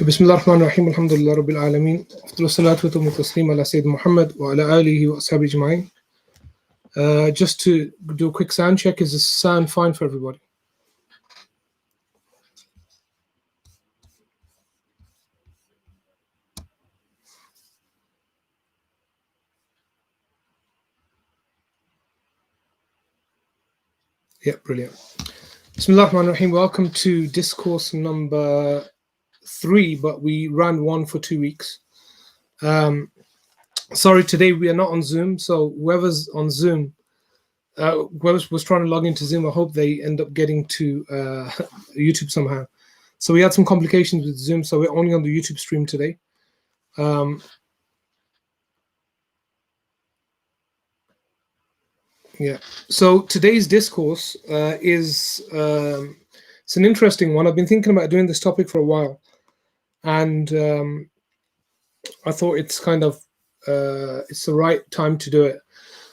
بسم الله الرحمن الرحيم الحمد لله رب العالمين أفضل الصلاة وأتم التسليم على سيد محمد وعلى آله وأصحابه أجمعين. Just to do a quick sound check, is the sound fine for everybody? Yeah, brilliant. Bismillah ar-Rahman ar-Rahim. Welcome to discourse number 3, but we ran one for 2 weeks. Sorry, today we are not on Zoom, so whoever's on Zoom, whoever was trying to log into Zoom, I hope they end up getting to YouTube somehow. So we had some complications with Zoom, so we're only on the YouTube stream today. Yeah. So today's discourse is it's an interesting one. I've been thinking about doing this topic for a while, and I thought it's kind of it's the right time to do it.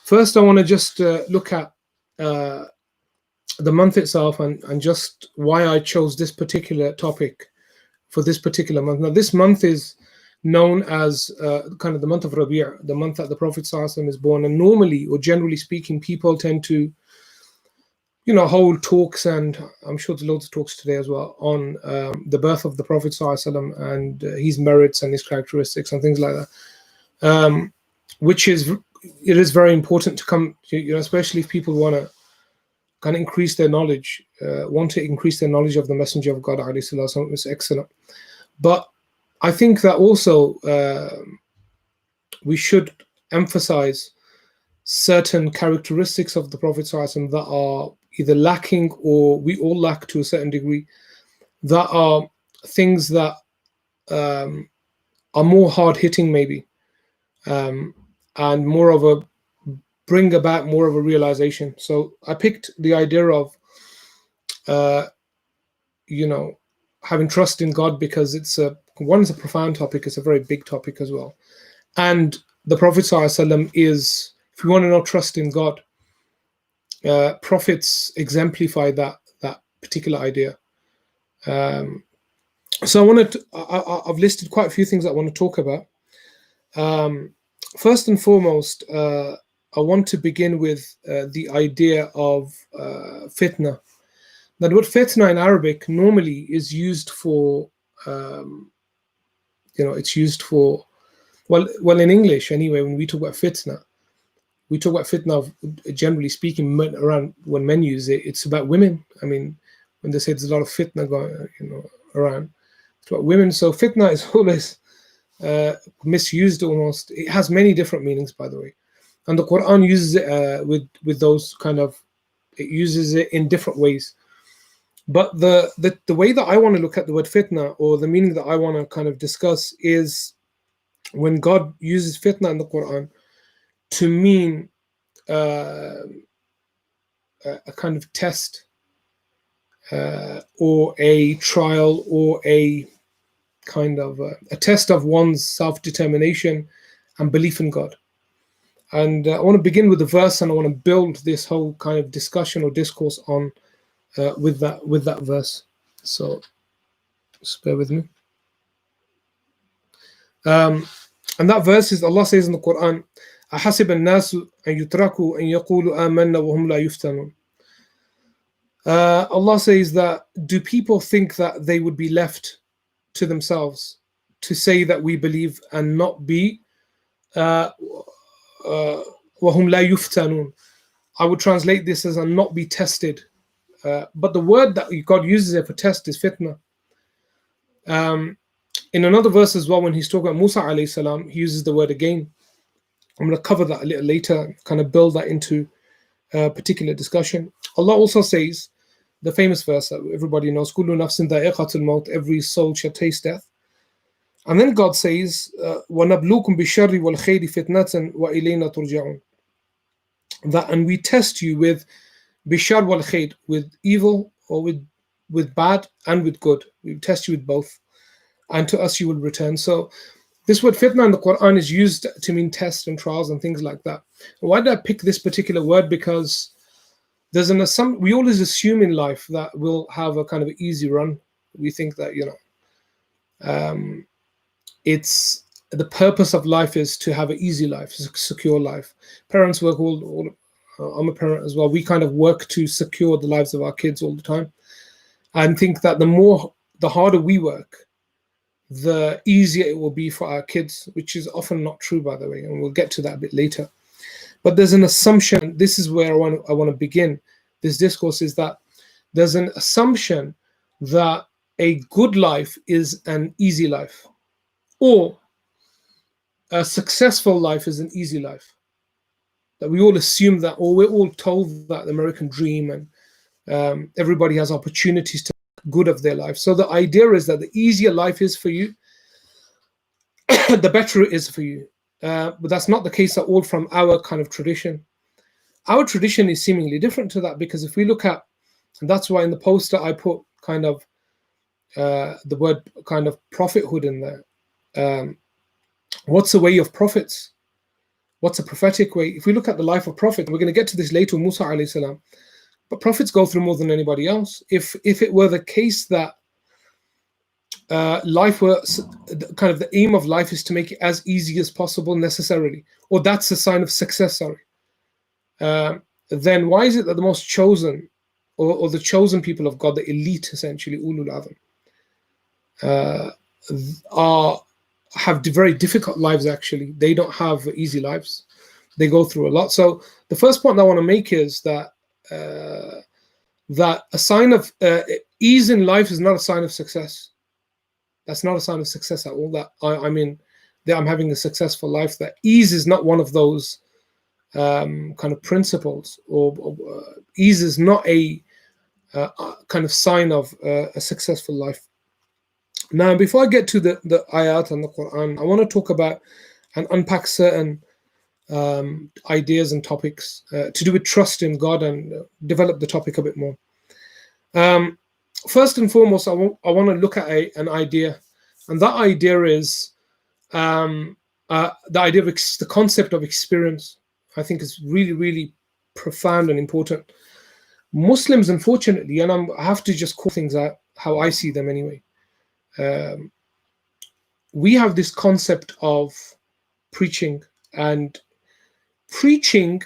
First, I want to just look at the month itself and just why I chose this particular topic for this particular month. Now, this month is known as kind of the month of Rabi', the month that the Prophet ﷺ is born. And normally, or generally speaking, people tend to, hold talks, and I'm sure there's loads of talks today as well, on the birth of the Prophet ﷺ and his merits and his characteristics and things like that, which is very important to come, especially if people want to kind of increase their knowledge, want to increase their knowledge of the Messenger of God, ﷺ. It's excellent. But I think that also we should emphasize certain characteristics of the Prophet ﷺ that are either lacking or we all lack to a certain degree, that are things that are more hard-hitting maybe, and more of a bring about more of a realization. So I picked the idea of having trust in God because it's a profound topic, it's a very big topic as well. And the Prophet ﷺ is, if you want to know trust in God, prophets exemplify that particular idea. So I've listed quite a few things I want to talk about. First and foremost, I want to begin with the idea of fitna. Now, the word fitna in Arabic normally is used for, it's used for, well, in English anyway, when we talk about fitna, generally speaking, around when men use it, it's about women. I mean, when they say there's a lot of fitna going, around, it's about women. So fitna is always misused almost. It has many different meanings, by the way. And the Quran uses it with those kind of, it uses it in different ways. But the way that I want to look at the word fitna, or the meaning that I want to kind of discuss, is when God uses fitna in the Quran to mean a kind of test, or a trial, or a kind of a test of one's self-determination and belief in God. And I want to begin with the verse, and I want to build this whole kind of discussion or discourse on with that verse. So just bear with me. And that verse is, Allah says in the Quran, أَحَسِبَ النَّاسُ أَن يُتْرَكُوا أَن يَقُولُوا آمَنَّا وَهُمْ لَا يُفْتَنُونَ. Allah says that, do people think that they would be left to themselves to say that we believe and not be وَهُمْ لَا يُفْتَنُونَ? I would translate this as and not be tested. But the word that God uses there for test is fitna. In another verse as well, when he's talking about Musa alayhi salam, he uses the word again. I'm going to cover that a little later, kind of build that into a particular discussion. Allah also says, the famous verse that everybody knows, كُلُّ نَفْسٍ ذَائِقَةُ الْمَوْتِ, every soul shall taste death. And then God says, وَنَبْلُوكُمْ بِالشَّرِّ وَالْخَيْرِ فِتْنَةً وَإِلَيْنَا تُرْجَعُونَ. That, and we test you with bishar wal khair, with evil or with bad and with good. We test you with both, and to us you will return. So this word fitna in the Quran is used to mean tests and trials and things like that. Why did I pick this particular word? Because there's we always assume in life that we'll have a kind of easy run. We think that, Um, it's the purpose of life is to have an easy life, a secure life. Parents work all I'm a parent as well. We kind of work to secure the lives of our kids all the time, and think that the harder we work, the easier it will be for our kids, which is often not true, by the way, and we'll get to that a bit later. But there's an assumption. This is where I want to begin this discourse, is that there's an assumption that a good life is an easy life, or a successful life is an easy life. That we all assume that, or we're all told that the American dream, and everybody has opportunities to make good of their life. So the idea is that the easier life is for you, the better it is for you. But that's not the case at all from our kind of tradition. Our tradition is seemingly different to that, because if we look at, and that's why in the poster I put kind of the word kind of prophethood in there. What's the way of prophets? What's a prophetic way? If we look at the life of prophet, we're going to get to this later, Musa alayhi salam, but prophets go through more than anybody else. If it were the case that life were kind of the aim of life is to make it as easy as possible necessarily, or that's a sign of success, sorry, then why is it that the most chosen, or the chosen people of God, the elite essentially, ulul azam, have very difficult lives? Actually, they don't have easy lives. They go through a lot. So the first point I want to make is that that a sign of ease in life is not a sign of success. That's not a sign of success at all. That I mean, that I'm having a successful life. That ease is not one of those kind of principles, or ease is not a kind of sign of a successful life. Now, before I get to the ayat and the Quran, I want to talk about and unpack certain ideas and topics to do with trust in God, and develop the topic a bit more. First and foremost, I want to look at an idea, and that idea is the idea of the concept of experience. I think is really, really profound and important. Muslims, unfortunately, and I have to just call things out how I see them anyway, we have this concept of preaching, and preaching,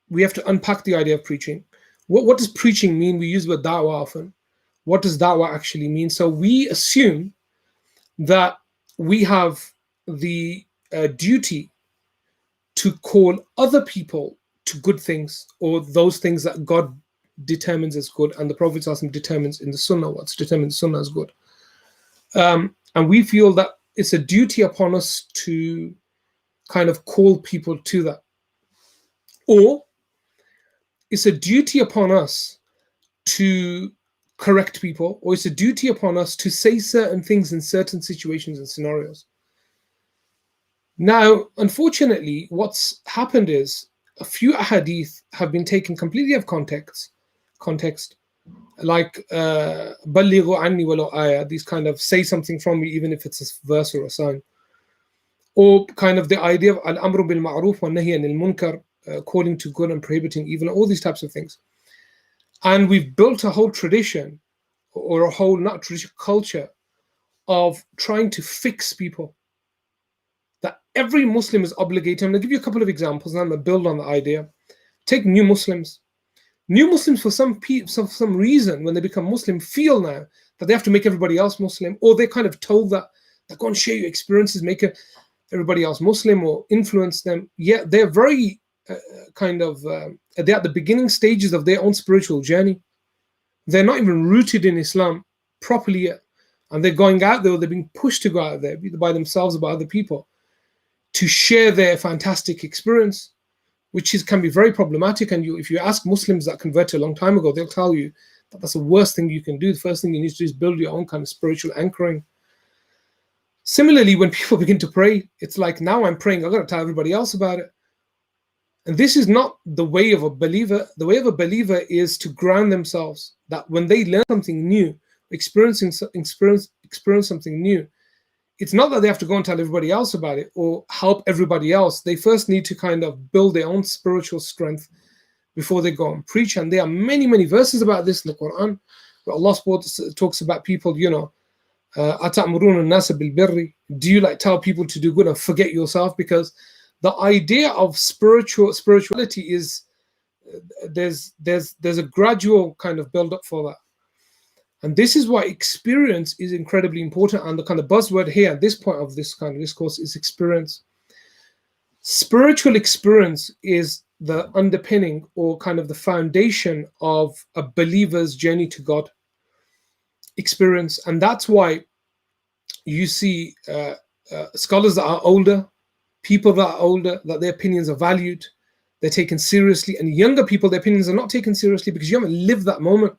we have to unpack the idea of preaching. What does preaching mean? We use the word da'wah often. What does da'wah actually mean? So we assume that we have the duty to call other people to good things, or those things that God determines as good, and the Prophet determines in the Sunnah what's determined in the Sunnah as good. And we feel that it's a duty upon us to kind of call people to that. Or it's a duty upon us to correct people, or it's a duty upon us to say certain things in certain situations and scenarios. Now, unfortunately, what's happened is a few ahadith have been taken completely out of context, like "Ballighu anni walau ayah," these kind of say something from me, even if it's a verse or a sign, or kind of the idea of al-amru bil ma'ruf wa nahy anil munkar, calling to good and prohibiting evil, all these types of things. And we've built a whole tradition, or a whole, not tradition, culture of trying to fix people. That every Muslim is obligated. I'm going to give you a couple of examples, and I'm going to build on the idea. Take new Muslims. New Muslims, for some reason, when they become Muslim, feel now that they have to make everybody else Muslim, or they're kind of told that go and share your experiences, make everybody else Muslim, or influence them. Yet they're very they're at the beginning stages of their own spiritual journey. They're not even rooted in Islam properly yet, and they're going out there, or they're being pushed to go out there, either by themselves or by other people, to share their fantastic experience, which can be very problematic. And if you ask Muslims that converted a long time ago, they'll tell you that that's the worst thing you can do. The first thing you need to do is build your own kind of spiritual anchoring. Similarly, when people begin to pray, it's like, now I'm praying, I've got to tell everybody else about it. And this is not the way of a believer. The way of a believer is to ground themselves, that when they learn something new, experience something new, it's not that they have to go and tell everybody else about it or help everybody else. They first need to kind of build their own spiritual strength before they go and preach. And there are many, many verses about this in the Quran, where Allah talks about people, أَتَأْمُرُونَ النَّاسَ بِالْبِرِّ. Do you like tell people to do good and forget yourself? Because the idea of spirituality is there's a gradual kind of build up for that. And this is why experience is incredibly important. And the kind of buzzword here at this point of this kind of discourse is experience. Spiritual experience is the underpinning or kind of the foundation of a believer's journey to God. Experience. And that's why you see scholars that are older, people that are older, that their opinions are valued, they're taken seriously, and younger people, their opinions are not taken seriously because you haven't lived that moment.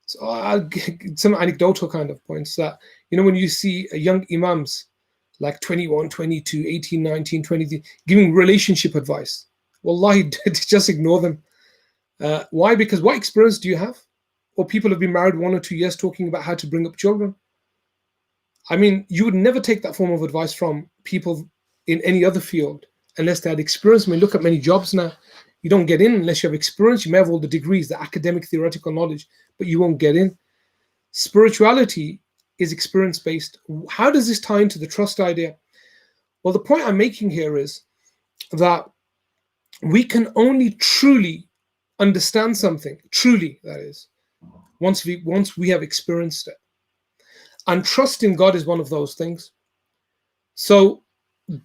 So I'll give some anecdotal kind of points that, when you see young imams like 21, 22, 18, 19, 20, giving relationship advice, wallahi, just ignore them. Why? Because what experience do you have? Or people have been married 1 or 2 years talking about how to bring up children. I mean, you would never take that form of advice from people in any other field unless they had experience. I mean, look at many jobs now. You don't get in unless you have experience. You may have all the degrees, the academic, theoretical knowledge, but you won't get in. Spirituality is experience-based. How does this tie into the trust idea? Well, the point I'm making here is that we can only truly understand something, truly, that is, once we have experienced it. And trust in God is one of those things. So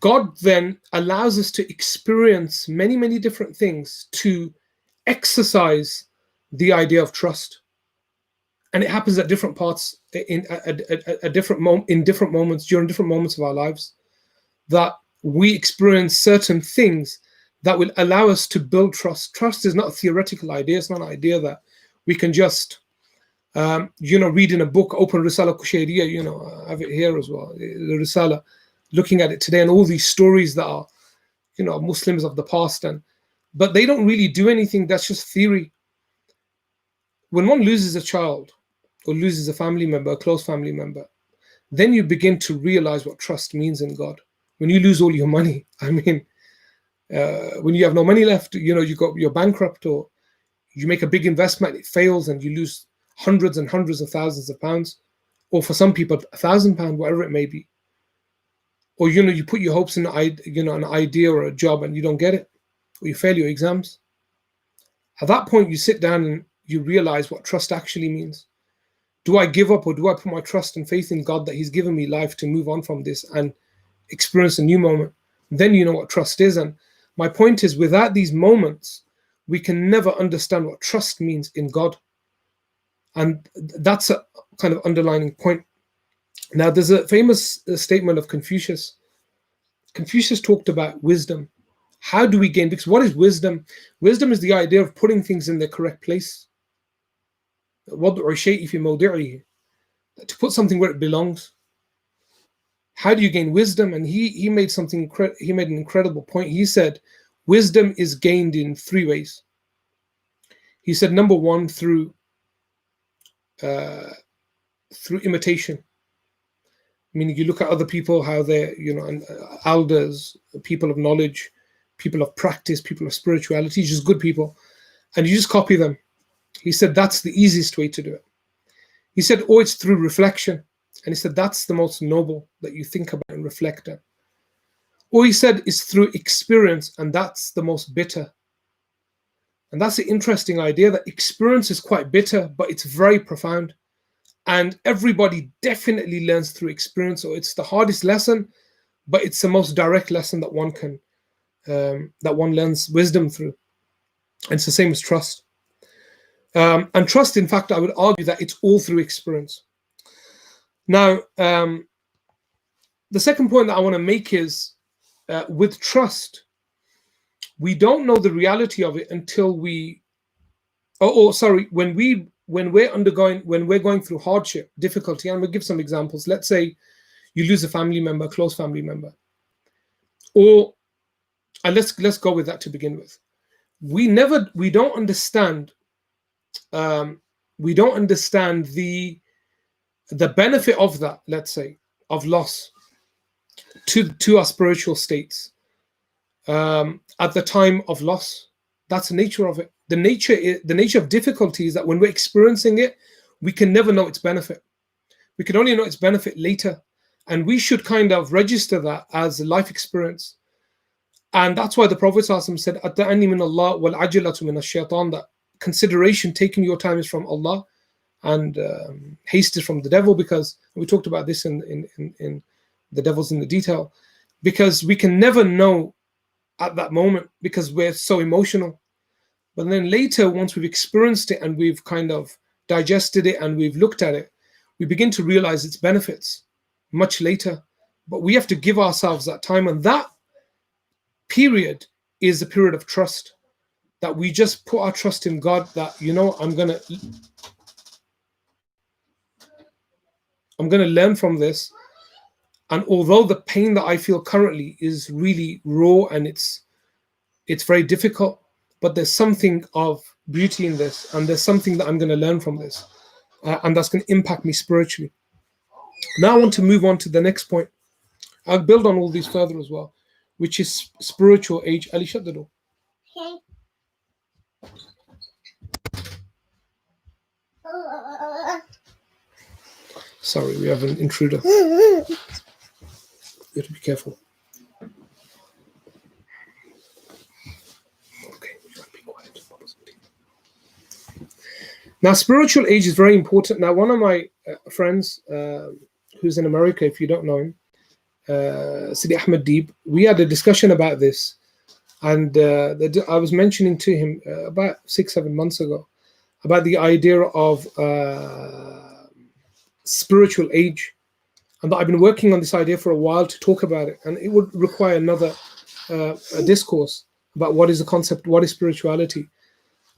God then allows us to experience many, many different things to exercise the idea of trust. And it happens at different parts, in different moments, during different moments of our lives, that we experience certain things that will allow us to build trust. Trust is not a theoretical idea. It's not an idea that we can just read in a book, open Risala Kushairiyya, I have it here as well, the Risala, looking at it today, and all these stories that are, Muslims of the past, but they don't really do anything. That's just theory. When one loses a child or loses a family member, a close family member, then you begin to realize what trust means in God. When you lose all your money, I mean, when you have no money left, you're bankrupt, or you make a big investment, it fails, and you lose hundreds and hundreds of thousands of pounds, or for some people, £1,000, whatever it may be. Or, you put your hopes in an idea or a job and you don't get it, or you fail your exams. At that point, you sit down and you realize what trust actually means. Do I give up, or do I put my trust and faith in God that He's given me life to move on from this and experience a new moment? Then you know what trust is. And my point is, without these moments, we can never understand what trust means in God. And that's a kind of underlining point. Now, there's a famous statement of Confucius. Confucius talked about wisdom. How do we gain? Because what is wisdom? Wisdom is the idea of putting things in their correct place. وَضْعُ الشَّيْءِ فِي مَوْضِعِهِ. To put something where it belongs. How do you gain wisdom? And he made an incredible point. He said, wisdom is gained in 3 ways. He said, number 1, through imitation. Meaning, you look at other people, how they're, elders, people of knowledge, people of practice, people of spirituality, just good people, and you just copy them. He said that's the easiest way to do it. He said, it's through reflection. And he said that's the most noble, that you think about and reflect on. Or he said it's through experience, and that's the most bitter. And that's the interesting idea, that experience is quite bitter, but it's very profound. And everybody definitely learns through experience, or it's the hardest lesson, but it's the most direct lesson that one can, that one learns wisdom through. And it's the same as trust. And trust, in fact, I would argue that it's all through experience. Now, the second point that I want to make is, with trust, we don't know the reality of it until when we're going through hardship, difficulty. And we'll give some examples. Let's say you lose a family member, a close family member, and let's go with that to begin with. We don't understand the benefit of that, let's say, of loss to our spiritual states at the time of loss. That's the nature of it. The nature of difficulty is that when we're experiencing it, we can never know its benefit. We can only know its benefit later. And we should kind of register that as a life experience. And that's why the Prophet ﷺ said, "At-ta'anni min Allah wal ajilatu min ash-shaytan," that consideration, taking your time, is from Allah, and haste is from the devil. Because we talked about this in the devil's in the detail, because we can never know at that moment because we're so emotional. But then later, once we've experienced it and we've kind of digested it and we've looked at it, we begin to realize its benefits much later. But we have to give ourselves that time, and that period is a period of trust, that we just put our trust in God, that, you know, I'm gonna learn from this. And although the pain that I feel currently is really raw and it's very difficult, but there's something of beauty in this, and there's something that I'm going to learn from this, and that's going to impact me spiritually. Now I want to move on to the next point. I'll build on all these further as well, which is spiritual age. Ali, shut the door. Okay. Sorry, we have an intruder. You have to be careful. Okay, be quiet. Now, spiritual age is very important. Now, one of my friends who's in America, if you don't know him, Sidi Ahmed Deeb, we had a discussion about this. And I was mentioning to him about 6-7 months ago about the idea of spiritual age, and that I've been working on this idea for a while to talk about it, and it would require another a discourse about what is the concept, what is spirituality.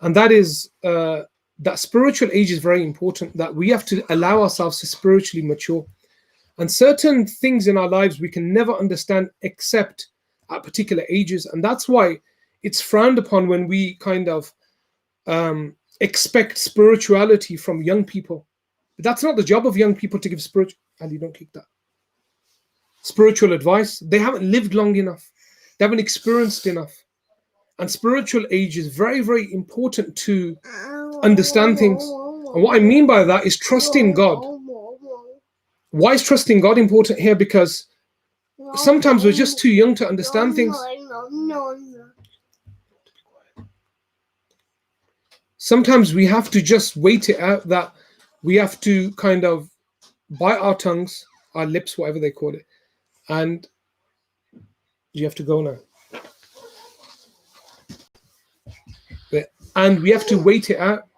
And that is that spiritual age is very important, that we have to allow ourselves to spiritually mature. And certain things in our lives we can never understand except at particular ages. And that's why it's frowned upon when we kind of expect spirituality from young people. But that's not the job of young people to give spiritual. Ali, don't kick that. Spiritual advice. They haven't lived long enough. They haven't experienced enough. And spiritual age is very, very important to understand things. And what I mean by that is trusting God. Why is trusting God important here? Because sometimes we're just too young to understand things. Sometimes we have to just wait it out, that we have to kind of bite our tongues, our lips, whatever they call it. And you have to go now. And we have to wait it out.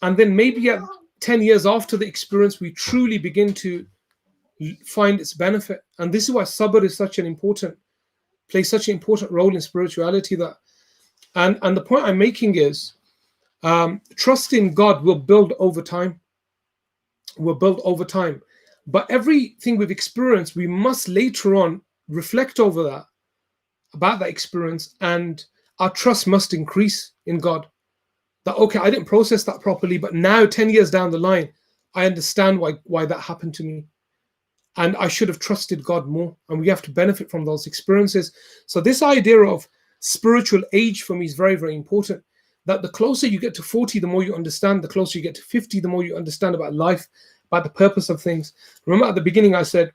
And then maybe at 10 years after the experience, we truly begin to find its benefit. And this is why sabr is plays such an important role in spirituality. That, and the point I'm making is, trust in God will build over time. But everything we've experienced, we must later on reflect over that, about that experience, and our trust must increase in God. That, okay, I didn't process that properly, but now 10 years down the line, I understand why that happened to me. And I should have trusted God more. And we have to benefit from those experiences. So this idea of spiritual age for me is very, very important. That the closer you get to 40, the more you understand. The closer you get to 50, the more you understand about life, about the purpose of things. Remember at the beginning I said,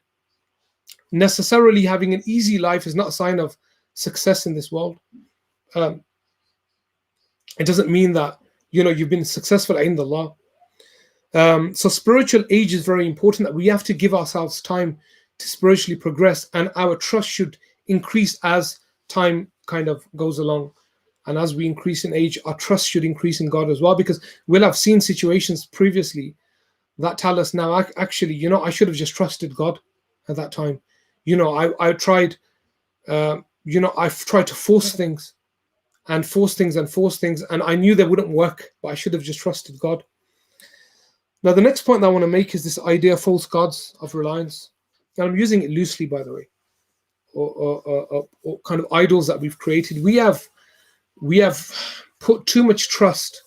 necessarily having an easy life is not a sign of success in this world. It doesn't mean that, you've been successful in the law. So spiritual age is very important, that we have to give ourselves time to spiritually progress, and our trust should increase as time kind of goes along. And as we increase in age, our trust should increase in God as well, because we'll have seen situations previously that tell us now, actually, I should have just trusted God at that time. I've tried to force things, and I knew they wouldn't work, but I should have just trusted God. Now, the next point that I want to make is this idea of false gods of reliance. And I'm using it loosely, by the way, or kind of idols that we've created. We have put too much trust.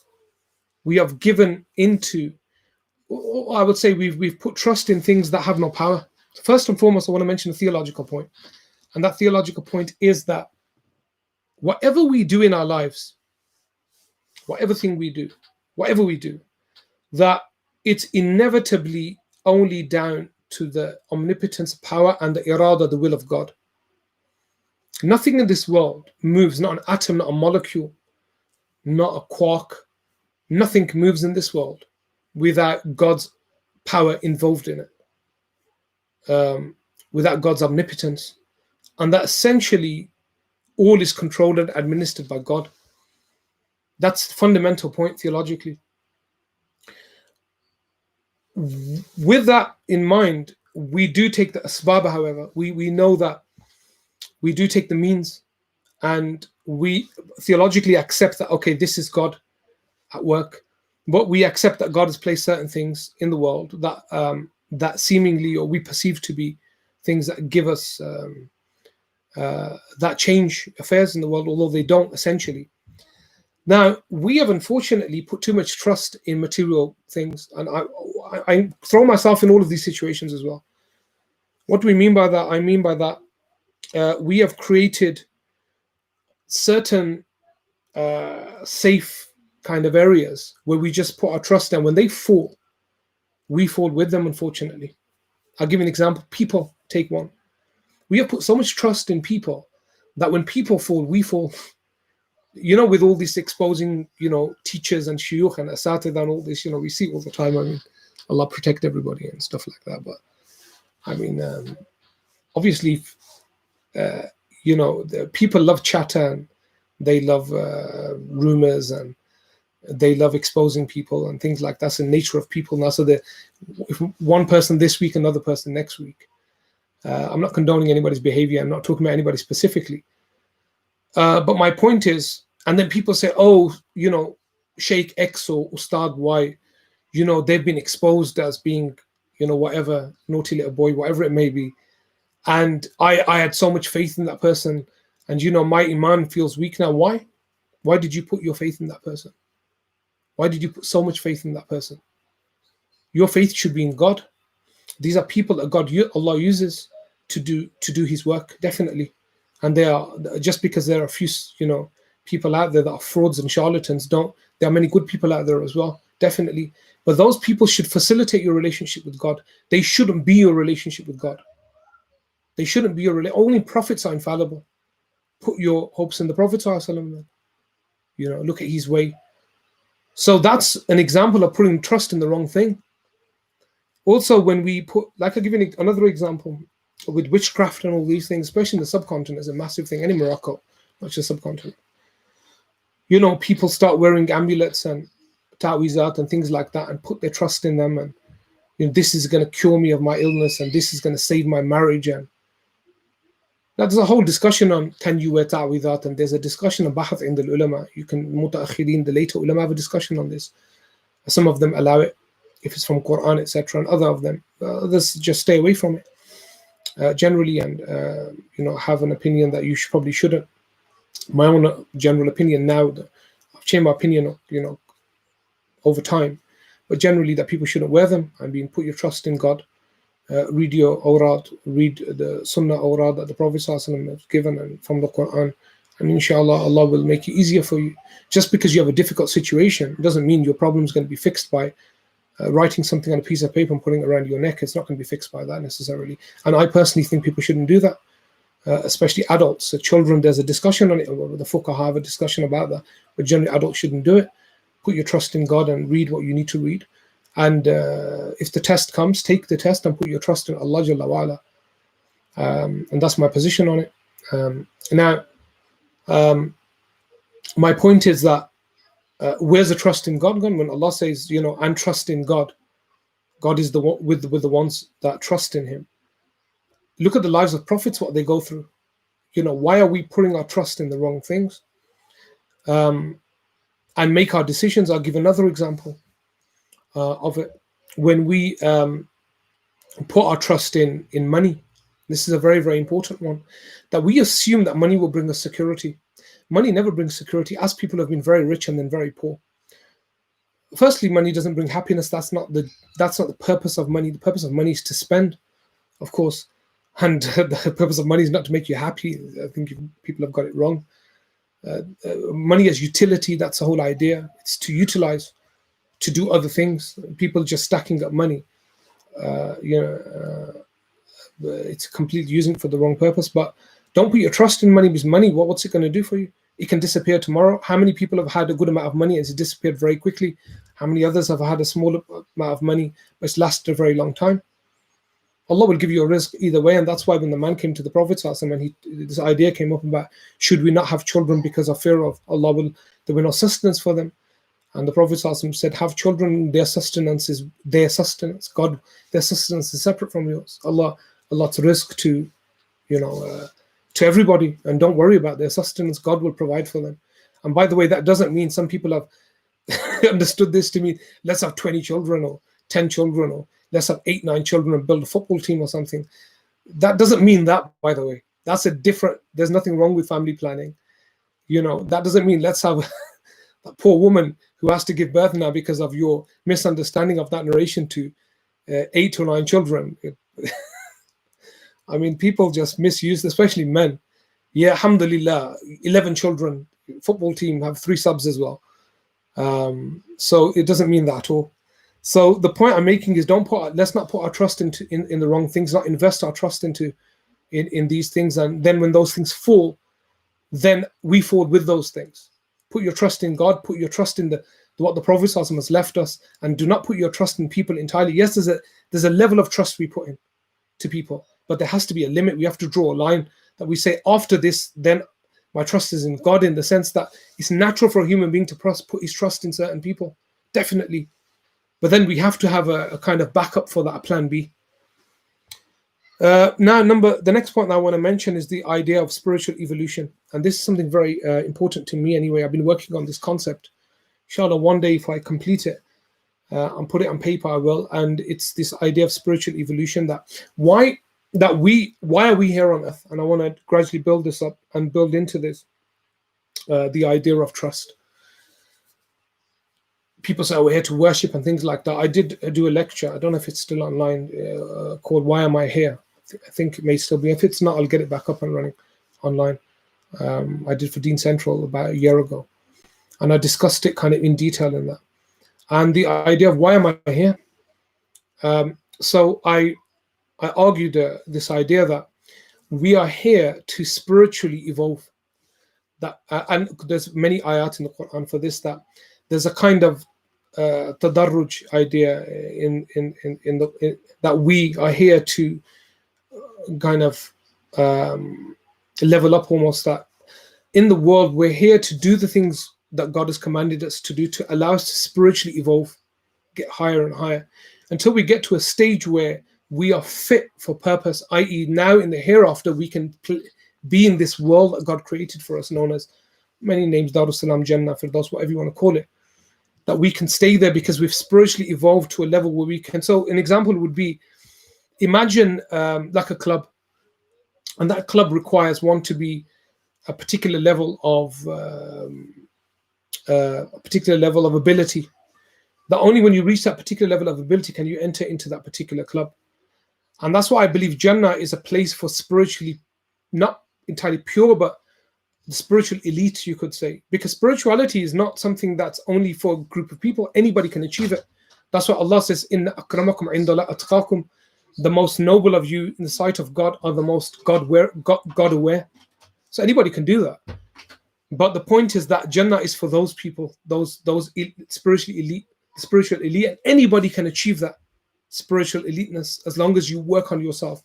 We have given into, or I would say we've put trust in things that have no power. First and foremost, I want to mention a theological point. And that theological point is that whatever we do in our lives, whatever we do, that it's inevitably only down to the omnipotence, power, and the irada, the will of God. Nothing in this world moves, not an atom, not a molecule, not a quark. Nothing moves in this world without God's power involved in it, without God's omnipotence. And that essentially all is controlled and administered by God. That's the fundamental point theologically. With that in mind, we do take the asbab, however. We know that we do take the means, and we theologically accept that, okay, this is God at work. But we accept that God has placed certain things in the world that that seemingly, or we perceive to be things that give us that change affairs in the world, although they don't essentially. Now, we have unfortunately put too much trust in material things, and I throw myself in all of these situations as well. What do we mean by that? I mean by that we have created certain safe kind of areas where we just put our trust in. When they fall, we fall with them, unfortunately. I'll give you an example. People, take one. We have put so much trust in people that when people fall, we fall. You know, with all this exposing, teachers and shuyukh and asatid and all this, we see all the time. I mean, Allah protect everybody and stuff like that. But I mean, obviously, the people love chatter, and they love rumors, and they love exposing people and things like that. That's the nature of people now. So if one person this week, another person next week. I'm not condoning anybody's behavior. I'm not talking about anybody specifically. But my point is, and then people say, oh, Sheikh X or Ustadh Y, they've been exposed as being, whatever, naughty little boy, whatever it may be. And I had so much faith in that person. And, my iman feels weak now. Why? Why did you put your faith in that person? Why did you put so much faith in that person? Your faith should be in God. These are people that Allah uses to do His work, definitely. And they are, just because there are a few, people out there that are frauds and charlatans, there are many good people out there as well, definitely. But those people should facilitate your relationship with God. They shouldn't be your relationship with God. They shouldn't be only prophets are infallible. Put your hopes in the Prophet ﷺ, look at his way. So that's an example of putting trust in the wrong thing. Also, when we put, like I'll give you another example, with witchcraft and all these things, especially in the subcontinent, is a massive thing. Any Morocco, not just subcontinent. People start wearing amulets and ta'wizat and things like that and put their trust in them. And this is going to cure me of my illness, and this is going to save my marriage. And now there's a whole discussion on can you wear ta'wizat, and there's a discussion on bahath in the ulama. You can, mutaakhirin, the later ulama, have a discussion on this. Some of them allow it if it's from Quran, etc., and other of them, others just stay away from it generally, and have an opinion that you probably shouldn't. My own general opinion now, I've changed my opinion, over time, but generally that people shouldn't wear them. I mean, put your trust in God. Read your awrad, read the sunnah awrad that the Prophet ﷺ has given and from the Quran, and inshallah Allah will make it easier for you. Just because you have a difficult situation doesn't mean your problem is going to be fixed by writing something on a piece of paper and putting it around your neck. It's not going to be fixed by that necessarily. And I personally think people shouldn't do that, especially adults. So children, there's a discussion on it. The fuqaha have a discussion about that, but generally adults shouldn't do it. Put your trust in God and read what you need to read. And if the test comes, take the test and put your trust in Allah Jalla wa'ala. And that's my position on it. Now, my point is that where's the trust in God gone? When Allah says, and trust in God, God is the one with the ones that trust in Him. Look at the lives of prophets, what they go through. Why are we putting our trust in the wrong things? And make our decisions. I'll give another example of it. When we put our trust in money, this is a very, very important one, that we assume that money will bring us security. Money never brings security, as people have been very rich and then very poor. Firstly, money doesn't bring happiness. That's not the purpose of money. The purpose of money is to spend, of course. And the purpose of money is not to make you happy. I think people have got it wrong. Money as utility, that's the whole idea. It's to utilize, to do other things. People just stacking up money. it's completely using it for the wrong purpose. But don't put your trust in money, because money, what's it going to do for you? It can disappear tomorrow. How many people have had a good amount of money and it's disappeared very quickly? How many others have had a small amount of money but it's lasted a very long time? Allah will give you a rizq either way, and that's why when the man came to the Prophet and this idea came up about should we not have children because of fear of there will be no sustenance for them, and the Prophet said, have children, their sustenance is their sustenance. God, their sustenance is separate from yours. Allah's rizq to to everybody, and don't worry about their sustenance. God will provide for them. And by the way, that doesn't mean, some people have understood this to mean let's have 20 children or 10 children, or let's have 8, 9 children and build a football team or something. That doesn't mean that, by the way. That's a different, there's nothing wrong with family planning. That doesn't mean let's have that poor woman who has to give birth now because of your misunderstanding of that narration to 8 or 9 children. I mean, people just misuse, especially men. Yeah, alhamdulillah, 11 children, football team, have 3 subs as well. So it doesn't mean that at all. So the point I'm making is let's not put our trust in the wrong things, not invest our trust in these things, and then when those things fall, then we fall with those things. Put your trust in God, put your trust in what the Prophet ﷺ has left us, and do not put your trust in people entirely. Yes, there's a level of trust we put in to people, but there has to be a limit. We have to draw a line that we say, after this, then my trust is in God, in the sense that it's natural for a human being to put his trust in certain people, definitely. But then we have to have a kind of backup for that, a plan B. Now, the next point that I want to mention is the idea of spiritual evolution. And this is something very important to me anyway. I've been working on this concept. Inshallah, one day if I complete it and put it on paper, I will. And it's this idea of spiritual evolution, why are we here on earth? And I want to gradually build this up and build into this the idea of trust. People say, we're here to worship and things like that. I did do a lecture, I don't know if it's still online, called Why Am I Here? I think it may still be. If it's not, I'll get it back up and running online. I did for Dean Central about a year ago. And I discussed it kind of in detail in that. And the idea of why am I here? So I argued this idea that we are here to spiritually evolve. And there's many ayat in the Quran for this, that there's a kind of tadarruj idea that we are here to kind of level up, almost, that in the world we're here to do the things that God has commanded us to do, to allow us to spiritually evolve, get higher and higher, until we get to a stage where we are fit for purpose, i.e. now in the hereafter we can be in this world that God created for us, known as many names, Darussalam, Jannah, Firdaus, whatever you want to call it, that we can stay there because we've spiritually evolved to a level where we can. So an example would be, imagine like a club, and that club requires one to be a particular level of ability. That only when you reach that particular level of ability can you enter into that particular club. And that's why I believe Jannah is a place for spiritually, not entirely pure, but the spiritual elite, you could say, because spirituality is not something that's only for a group of people. Anybody can achieve it. That's what Allah says, Inna akramakum indallahi atqakum. The most noble of you in the sight of God are the most God aware. So anybody can do that. But the point is that Jannah is for those people, those spiritual elite, and anybody can achieve that spiritual eliteness as long as you work on yourself.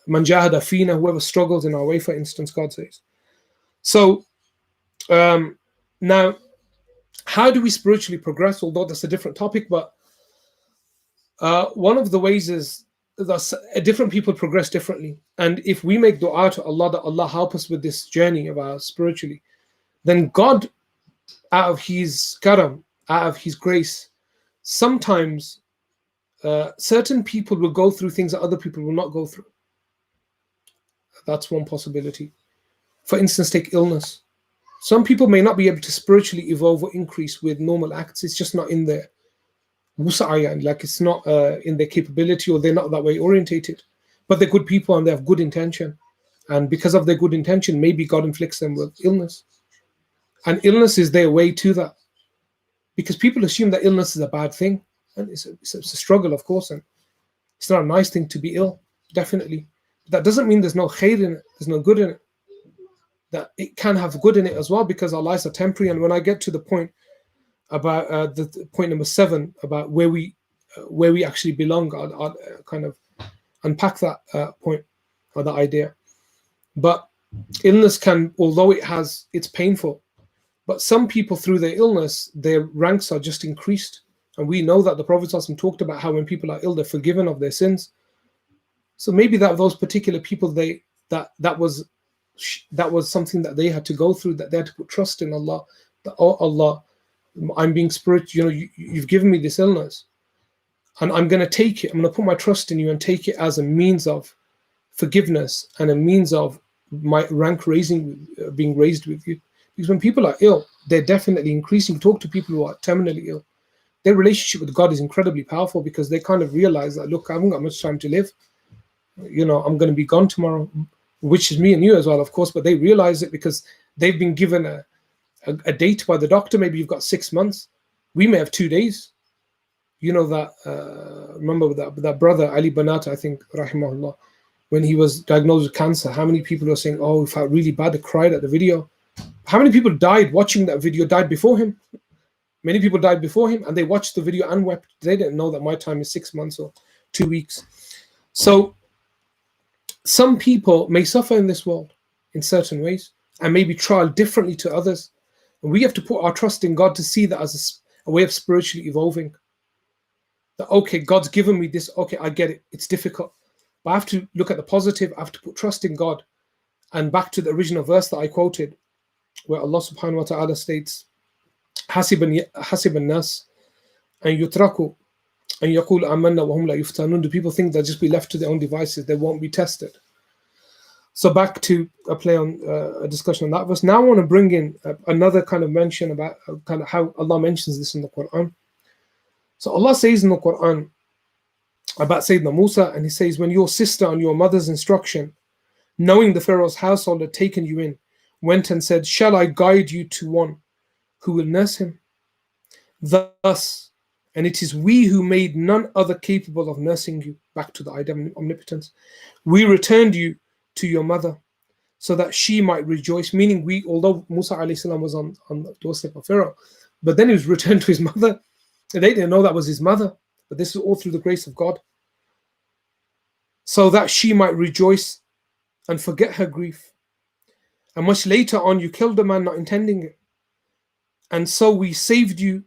Man jahada fina, whoever struggles in our way, for instance, God says. So now, how do we spiritually progress? Although that's a different topic, but one of the ways is that different people progress differently. And if we make dua to Allah that Allah help us with this journey of ours spiritually, then God, out of His karam, out of His grace, sometimes certain people will go through things that other people will not go through. That's one possibility. For instance, take illness. Some people may not be able to spiritually evolve or increase with normal acts. It's just not in their wusa'ayan, like it's not in their capability, or they're not that way orientated. But they're good people and they have good intention. And because of their good intention, maybe God inflicts them with illness. And illness is their way to that. Because people assume that illness is a bad thing. And it's a struggle, of course, and it's not a nice thing to be ill, definitely. But that doesn't mean there's no khair in it, there's no good in it. That it can have good in it as well, because our lives are temporary. And when I get to the point about the point number 7 about where we actually belong, I'll kind of unpack that point or that idea. But illness can, although it's painful, but some people through their illness, their ranks are just increased. And we know that the Prophet ﷺ talked about how when people are ill, they're forgiven of their sins. So maybe that those particular people, that was something that they had to go through, that they had to put trust in Allah. That, oh Allah, I'm being spiritual. You've given me this illness, and I'm going to take it. I'm going to put my trust in you and take it as a means of forgiveness and a means of my rank being raised with you. Because when people are ill, they're definitely increasing. Talk to people who are terminally ill. Their relationship with God is incredibly powerful, because they kind of realize that, look, I haven't got much time to live. I'm going to be gone tomorrow, which is me and you as well, of course. But they realize it because they've been given a date by the doctor. Maybe you've got 6 months. We may have 2 days. Remember that brother Ali Banata, I think, rahimahullah, when he was diagnosed with cancer, how many people were saying, oh, it felt really bad, they cried at the video. How many people died watching that video, died before him? Many people died before him, and they watched the video and wept. They didn't know that my time is 6 months or 2 weeks. So some people may suffer in this world in certain ways and maybe trial differently to others. And we have to put our trust in God to see that as a way of spiritually evolving. That, okay, God's given me this. Okay, I get it. It's difficult. But I have to look at the positive. I have to put trust in God. And back to the original verse that I quoted, where Allah subhanahu wa ta'ala states, حَسِبَ النَّاسِ أَن يُتْرَكُوا أَن يَقُولُوا آمَنَّا وَهُمْ لَا يُفْتَنُونَ. Do people think they'll just be left to their own devices? They won't be tested. So back to a play on a discussion on that verse. Now I want to bring in another kind of mention about kind of how Allah mentions this in the Quran. So Allah says in the Quran about Sayyidina Musa, and he says, when your sister on your mother's instruction, knowing the Pharaoh's household had taken you in, went and said, shall I guide you to one who will nurse him? Thus, and it is we who made none other capable of nursing you, back to the idea of omnipotence, we returned you to your mother so that she might rejoice. Meaning we, although Musa alayhi salam was on the doorstep of Pharaoh, but then he was returned to his mother. And they didn't know that was his mother, but this is all through the grace of God. So that she might rejoice and forget her grief. And much later on, you killed a man not intending it. And so we saved you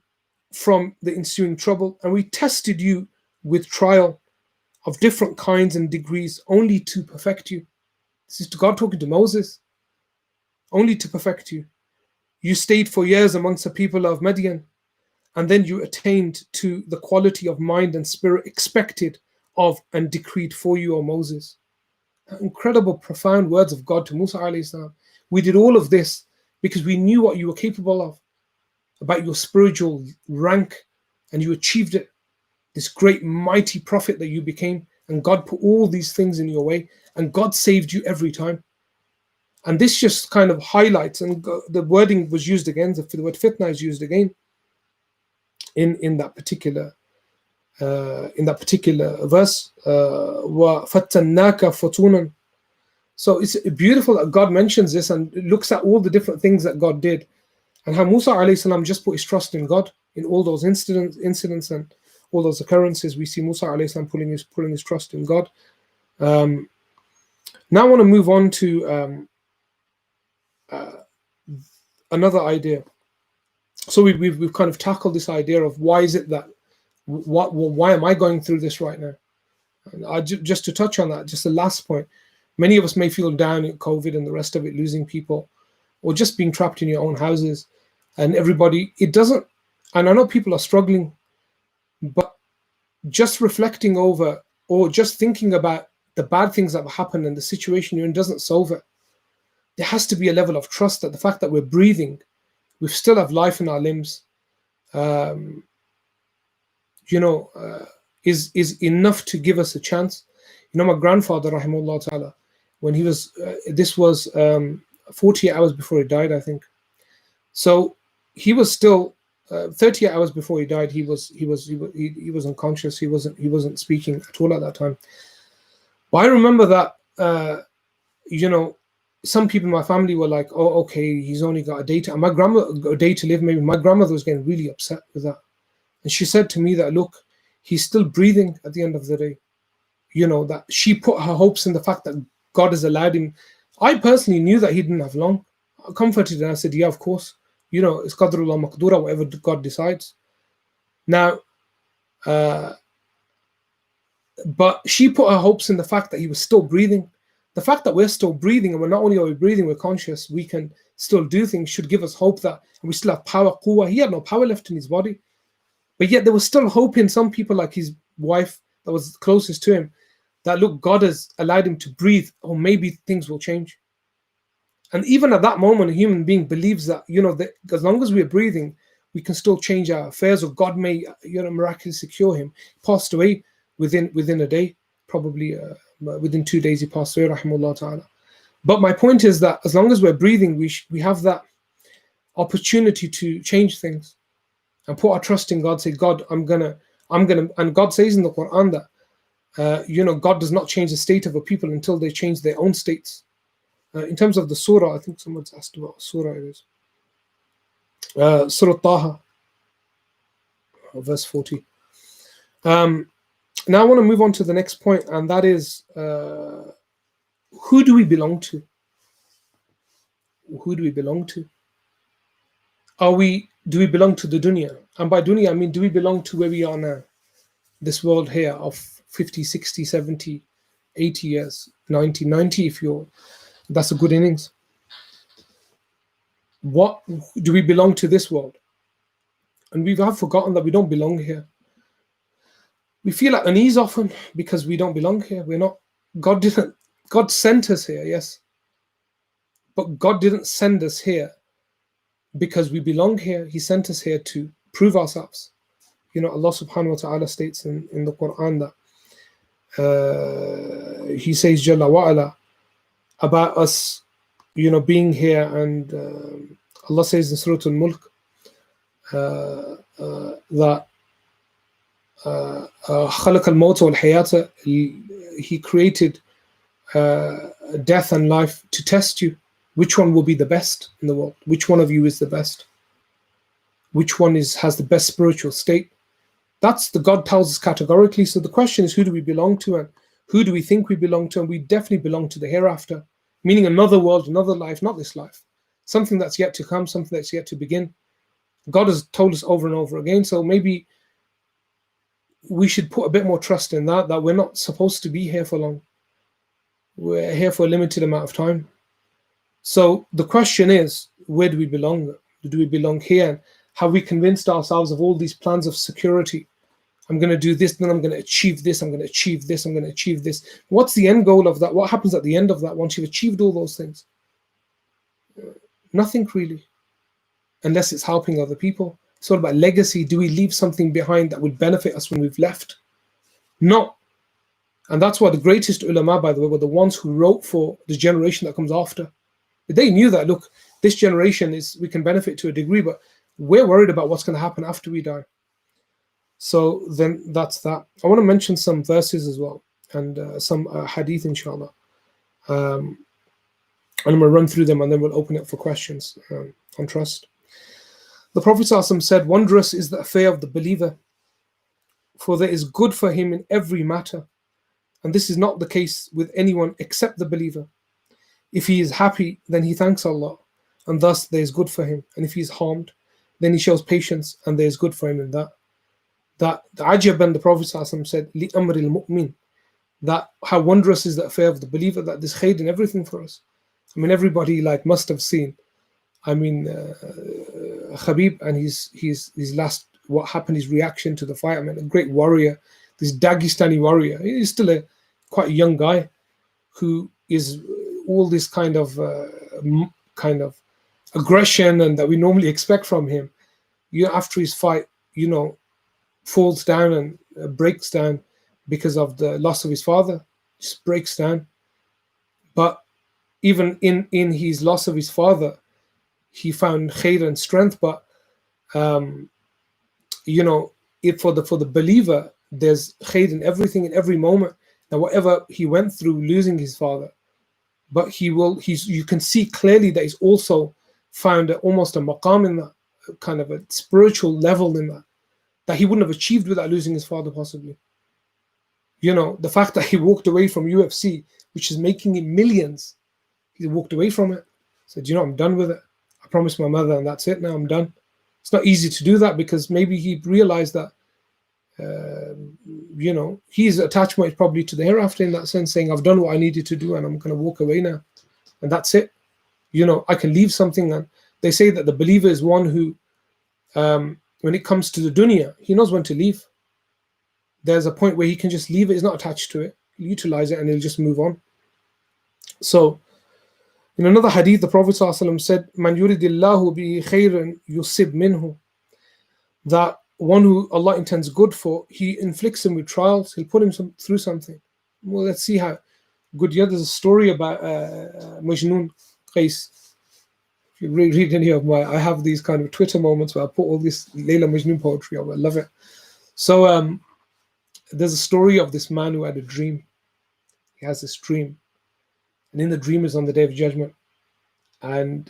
from the ensuing trouble, and we tested you with trial of different kinds and degrees, only to perfect you. This is God talking to Moses. Only to perfect you. You stayed for years amongst the people of Midian, and then you attained to the quality of mind and spirit expected of and decreed for you, O Moses. Incredible, profound words of God to Musa alayhi salam. We did all of this because we knew what you were capable of, about your spiritual rank, and you achieved it. This great, mighty prophet that you became, and God put all these things in your way, and God saved you every time. And this just kind of highlights, and the wording was used again, the word fitna is used again in that particular verse. وَفَتَّنَّاكَ فَتُونًا. So it's beautiful that God mentions this and looks at all the different things that God did, and how Musa alayhi salam just put his trust in God in all those incidents and all those occurrences. We see Musa alayhi salam putting his trust in God. Now I want to move on to another idea. So we've kind of tackled this idea of why is it that why am I going through this right now? And just to touch on that, just the last point. Many of us may feel down at COVID and the rest of it, losing people, or just being trapped in your own houses, and everybody. It doesn't. And I know people are struggling, but just reflecting over or just thinking about the bad things that have happened and the situation you're in doesn't solve it. There has to be a level of trust that the fact that we're breathing, we still have life in our limbs, is enough to give us a chance. My grandfather, rahimahullah ta'ala, when he was, this was 48 hours before he died, I think. So he was still 38 hours before he died, he was unconscious. He wasn't speaking at all at that time. But I remember that some people in my family were like, "Oh, okay, he's only got a day to," and a day to live. Maybe my grandmother was getting really upset with that, and she said to me that, "Look, he's still breathing at the end of the day." That she put her hopes in the fact that God has allowed him. I personally knew that he didn't have long. I comforted her and I said, "Yeah, of course. It's qadrullah maqdura, whatever God decides." Now, but she put her hopes in the fact that he was still breathing. The fact that we're still breathing, and we're not only are we breathing, we're conscious, we can still do things, should give us hope that we still have power, quwwah. He had no power left in his body. But yet there was still hope in some people, like his wife that was closest to him, that look, God has allowed him to breathe, or maybe things will change. And even at that moment, a human being believes that, that as long as we're breathing, we can still change our affairs, or God may, miraculously cure him. He passed away within a day, probably within 2 days he passed away, rahimahullah ta'ala. But my point is that as long as we're breathing, we have that opportunity to change things and put our trust in God. Say, God, I'm gonna, and God says in the Quran that God does not change the state of a people until they change their own states. In terms of the surah, I think someone's asked about what surah it is. Surah Taha, verse 40. Now I want to move on to the next point, and that is, who do we belong to? Who do we belong to? Do we belong to the dunya? And by dunya, I mean, do we belong to where we are now? This world here of 50, 60, 70, 80 years, 90, that's a good innings. What do we belong to this world? And we have forgotten that we don't belong here. We feel at unease often because we don't belong here. We're not. God sent us here, yes. But God didn't send us here because we belong here. He sent us here to prove ourselves. Allah subhanahu wa ta'ala states in the Quran that He says Jalla wa ala about us, being here, and Allah says in Surah Al-Mulk that خلق الموت والحياة, He created death and life to test you. Which one will be the best in the world? Which one of you is the best? Which one has the best spiritual state? That's the God tells us categorically. So the question is, who do we belong to, and who do we think we belong to? And we definitely belong to the hereafter, meaning another world, another life, not this life. Something that's yet to come, something that's yet to begin. God has told us over and over again. So maybe we should put a bit more trust in that we're not supposed to be here for long. We're here for a limited amount of time. So the question is, where do we belong? Do we belong here? Have we convinced ourselves of all these plans of security? I'm going to do this, then I'm going to achieve this, I'm going to achieve this, I'm going to achieve this. What's the end goal of that? What happens at the end of that once you've achieved all those things? Nothing really, unless it's helping other people. It's all about legacy. Do we leave something behind that would benefit us when we've left? No. And that's why the greatest ulama, by the way, were the ones who wrote for the generation that comes after. They knew that, look, this generation we can benefit to a degree, but we're worried about what's going to happen after we die. So then that's that. I want to mention some verses as well, and some hadith, inshallah. And I'm going to run through them, and then we'll open it for questions on trust. The Prophet ﷺ said, "Wondrous is the affair of the believer, for there is good for him in every matter. And this is not the case with anyone except the believer. If he is happy, then he thanks Allah, and thus there is good for him. And if he is harmed, then he shows patience, and there is good for him in that." That the ajaban, the Prophet ﷺ said, "Li amril mu'min," that how wondrous is the affair of the believer, that there's khair in everything for us. I mean, everybody must have seen. I mean, Khabib and his last, what happened, his reaction to the fight. I mean, a great warrior, this Dagestani warrior. He's still quite a young guy who is all this kind of aggression and that we normally expect from him. After his fight, falls down and breaks down because of the loss of his father. Just breaks down. But even in his loss of his father, he found khair and strength. But if for the believer, there's khair in everything, in every moment. Now, whatever he went through losing his father, but you can see clearly that he's also found almost a maqam in that, kind of a spiritual level in that he wouldn't have achieved without losing his father, possibly. The fact that he walked away from UFC, which is making him millions, he walked away from it, said, I'm done with it. I promised my mother, and that's it. Now I'm done. It's not easy to do that, because maybe he realized that his attachment is probably to the hereafter, in that sense, saying, I've done what I needed to do and I'm going to walk away now, and that's it. I can leave something. And they say that the believer is one who, when it comes to the dunya, he knows when to leave. There's a point where he can just leave it. He's not attached to it. He'll utilize it and he'll just move on. So in another hadith, the Prophet ﷺ said, Man yuridillahu bihi khayran yusib minhu, that one who Allah intends good for, he inflicts him with trials, he'll put him through something. Well, let's see how good. There's a story about Majnun Qais. If you read any of I have these kind of Twitter moments where I put all this Layla Majnun poetry up. I love it. So there's a story of this man who had a dream. He has this dream, and in the dream is on the Day of Judgment, and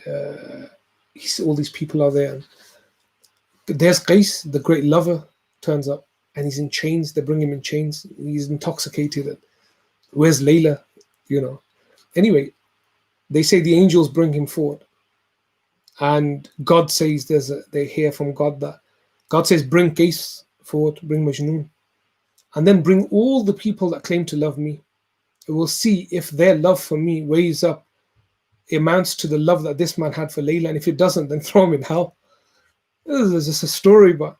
all these people are there. And there's Qais, the great lover, turns up, and he's in chains. They bring him in chains. He's intoxicated. And where's Layla? Anyway, they say the angels bring him forward, and God says they hear from God that God says, bring Qais forward, bring Majnun, and then bring all the people that claim to love me. We'll see if their love for me weighs up, amounts to the love that this man had for Layla, and if it doesn't, then throw him in hell. This is just a story, but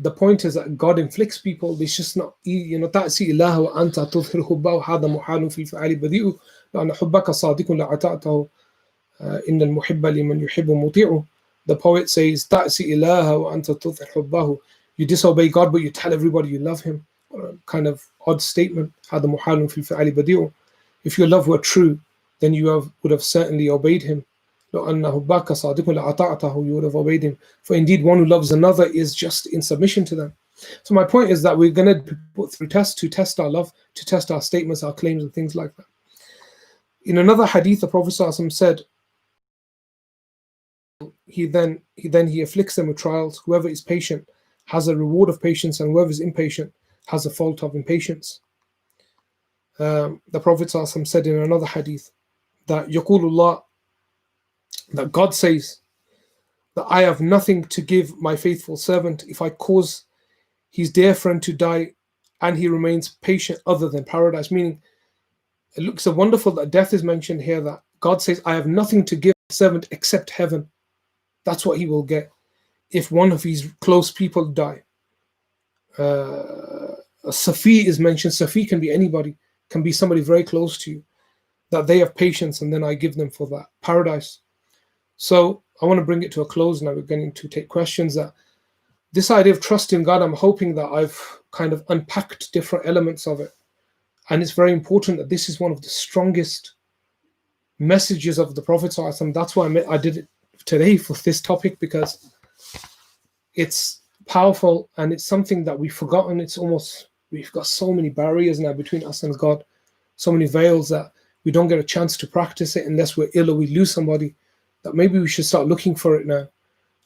the point is that God inflicts people. It's just not, تأسي إله وأنت تظهر حبه هذا محال في الفعل بديء لأن حبك صادق لعطاءته إن المحب لمن يحب مطيع. The poet says, تأسي إله وأنت تظهر حبه. You disobey God, but you tell everybody you love him. Kind of odd statement. هذا محال في الفعل بديء. If your love were true, then you would have certainly obeyed him. You would have obeyed him. For indeed, one who loves another is just in submission to them. So my point is that we're going to be put through tests to test our love, to test our statements, our claims, and things like that. In another hadith, the Prophet ﷺ said, he afflicts them with trials. Whoever is patient has a reward of patience, and whoever is impatient has a fault of impatience. The Prophet ﷺ said in another hadith that Yaqulullah, that God says that I have nothing to give my faithful servant if I cause his dear friend to die and he remains patient other than paradise. Meaning, it looks so wonderful that death is mentioned here, that God says, I have nothing to give my servant except heaven. That's what he will get if one of his close people die. Safi is mentioned. Safi can be anybody, can be somebody very close to you, that they have patience and then I give them for that paradise. So I want to bring it to a close now. We're going to take questions. That this idea of trust in God, I'm hoping that I've kind of unpacked different elements of it. And it's very important that this is one of the strongest messages of the Prophet. That's why I did it today for this topic, because it's powerful and it's something that we've forgotten. We've got so many barriers now between us and God, so many veils that we don't get a chance to practice it unless we're ill or we lose somebody. That maybe we should start looking for it now,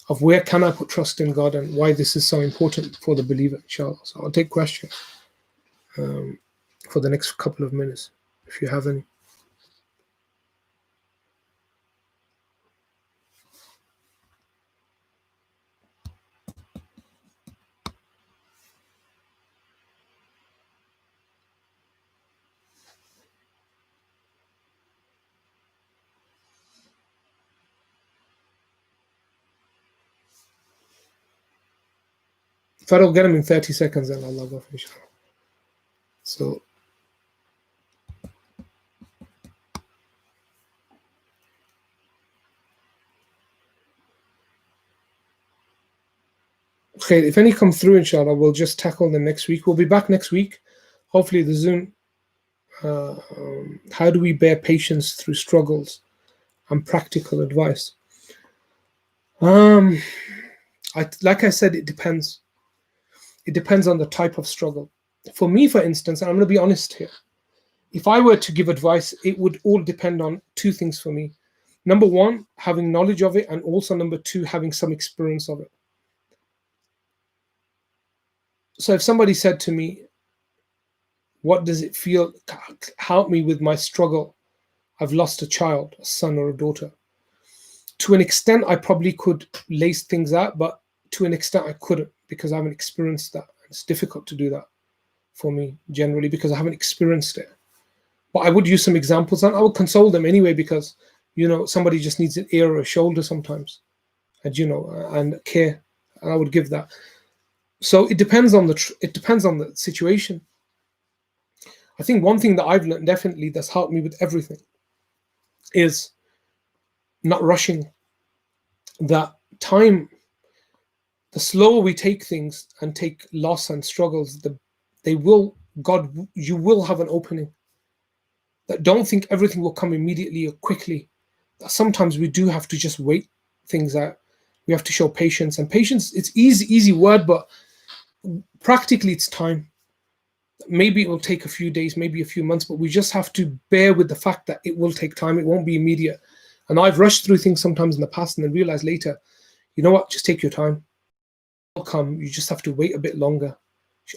of where can I put trust in God and why this is so important for the believer, inshallah. So I'll take questions for the next couple of minutes, if you have any. If I don't get them in 30 seconds, then I'll log off, inshallah. So, okay, if any come through, inshallah, we'll just tackle them next week. We'll be back next week. Hopefully the Zoom, how do we bear patience through struggles, and practical advice. Like I said, it depends. It depends on the type of struggle. For me, for instance, and I'm going to be honest here, if I were to give advice, it would all depend on two things for me. Number one, having knowledge of it, and also number two, having some experience of it. So if somebody said to me, what does it feel? Help me with my struggle. I've lost a child, a son or a daughter. To an extent, I probably could lace things out, but to an extent, I couldn't because I haven't experienced that. It's difficult to do that for me generally because I haven't experienced it. But I would use some examples and I would console them anyway because, somebody just needs an ear or a shoulder sometimes, and and care, and I would give that. So it depends on the situation. I think one thing that I've learned definitely that's helped me with everything is not rushing. That time, the slower we take things and take loss and struggles, you will have an opening. That don't think everything will come immediately or quickly. That sometimes we do have to just wait things out. We have to show patience, and patience, it's easy word, but practically it's time. Maybe it will take a few days, maybe a few months, but we just have to bear with the fact that it will take time. It won't be immediate. And I've rushed through things sometimes in the past and then realized later, you know what, just take your time. It will come. You just have to wait a bit longer.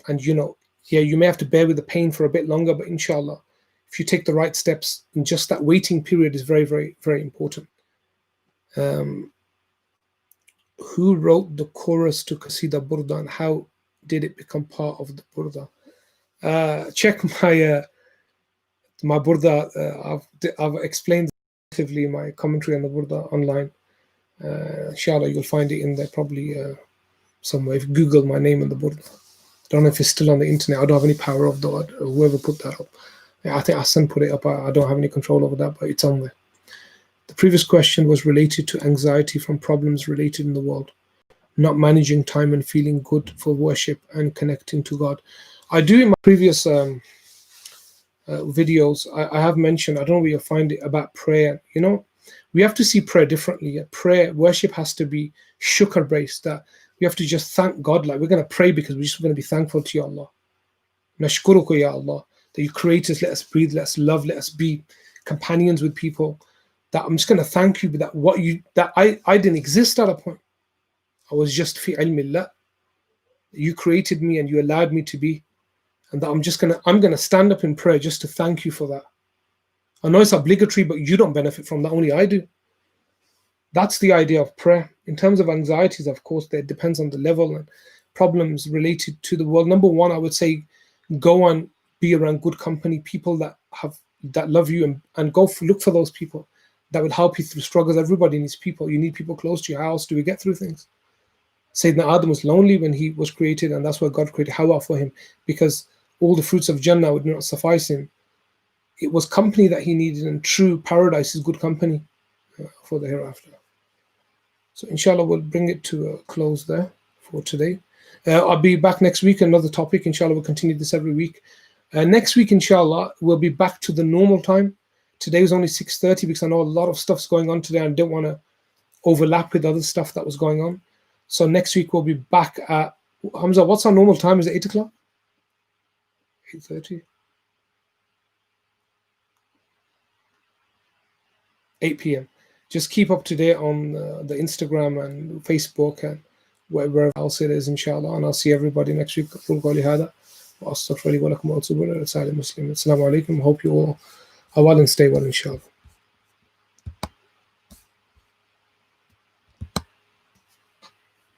And you may have to bear with the pain for a bit longer, but inshallah, if you take the right steps, and just that waiting period is very, very, very important. Who wrote the chorus to Qasida Burda and how did it become part of the Burda? Check my Burda. I've explained my commentary on the Burda online. Inshallah, you'll find it in there probably somewhere. If you Google my name in the Burda, I don't know if it's still on the internet. I don't have any power of that. Whoever put that up, I think Hassan put it up. I don't have any control over that, but it's on there. The previous question was related to anxiety from problems related in the world, not managing time and feeling good for worship and connecting to God. I do in my previous videos, I have mentioned, I don't know where you'll find it, about prayer. We have to see prayer differently. Prayer, worship has to be shukr based, that we have to just thank God. Like we're going to pray because we're just going to be thankful to you, Allah. Nashkuruka ya Allah, that you create us, let us breathe, let us love, let us be companions with people. That I'm just going to thank you that I didn't exist at a point. I was just fi ilmillah. You created me and you allowed me to be. And that I'm gonna stand up in prayer just to thank you for that. I know it's obligatory, but you don't benefit from that, only I do. That's the idea of prayer. In terms of anxieties, of course, that depends on the level and problems related to the world. Number one, I would say go and be around good company, people that love you, and go look for those people that will help you through struggles. Everybody needs people. You need people close to your house. Do we get through things? Sayyidina Adam was lonely when he was created, and that's why God created Hawa for him, because all the fruits of Jannah would not suffice him. It was company that he needed, and true paradise is good company for the hereafter. So inshallah, we'll bring it to a close there for today. I'll be back next week, another topic. Inshallah, we'll continue this every week. Next week, inshallah, we'll be back to the normal time. Today was only 6:30 because I know a lot of stuff's going on today and I didn't want to overlap with other stuff that was going on. So next week we'll be back at, Hamza, what's our normal time? Is it 8 o'clock? 8:30? 8 p.m. Just keep up to date on the Instagram and Facebook and wherever else it is, inshallah. And I'll see everybody next week. Assalamu alaikum. Hope you all are well and stay well, inshallah.